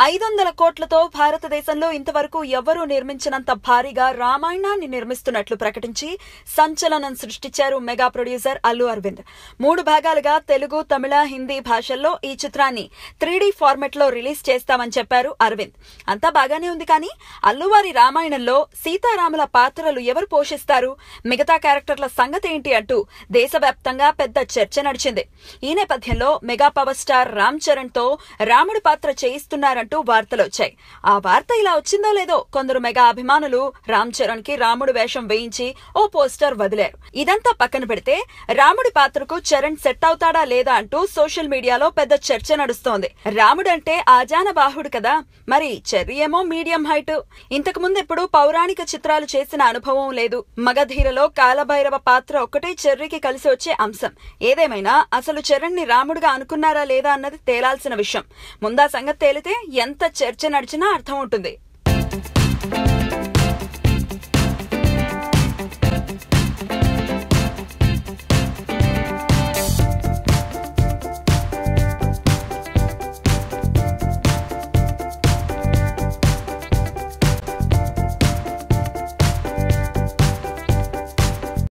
500 కోట్లతో భారతదేశంలో ఇంతవరకు ఎవరూ నిర్మించినంత భారీగా రామాయణాన్ని నిర్మిస్తున్నట్లు ప్రకటించి సంచలనం సృష్టించారు మెగా ప్రొడ్యూసర్ అల్లు అరవింద్. 3 భాగాలుగా తెలుగు, తమిళ, హిందీ భాషల్లో ఈ చిత్రాన్ని 3D ఫార్మెట్ లో రిలీజ్ చేస్తామని చెప్పారు అరవింద్. అంతా బాగానే ఉంది, కానీ అల్లువారి రామాయణంలో సీతారాముల పాత్రలు ఎవరు పోషిస్తారు, మిగతా క్యారెక్టర్ల సంగతి ఏంటి అంటూ దేశవ్యాప్తంగా పెద్ద చర్చ నడిచింది. ఈ నేపథ్యంలో mega power star Ram Charan తో రాముడి పాత్ర చేయిస్తున్నారంటూ వార్తలొచ్చాయి. ఆ వార్త ఇలా వచ్చిందో లేదో కొందరు మెగా అభిమానులు రామ్ చరణ్ కి రాముడు వేషం వేయించి ఓ పోస్టర్ వదిలారు. ఇదంతా పక్కన పెడితే రాముడి పాత్రకు చరణ్ సెట్ అవుతాడా లేదా అంటూ సోషల్ మీడియాలో పెద్ద చర్చ నడుస్తోంది. రాముడంటే ఆజానబాహుడు కదా, మరి చెర్రీ ఏమో మీడియం హైట్. ఇంతకు ముందు ఎప్పుడు పౌరాణిక చిత్రాలు చేసిన అనుభవం లేదు. మగధీరలో కాలభైరవ పాత్ర ఒక్కటే చెర్రీకి కలిసి వచ్చే అంశం. ఏదేమైనా అసలు చరణ్ ని రాముడుగా అనుకున్నారా లేదా అన్నది తేలాల్సిన విషయం. ముందా సంగతి తేలితే ఎంత చర్చ నడిచినా అర్థం ఉంటుంది.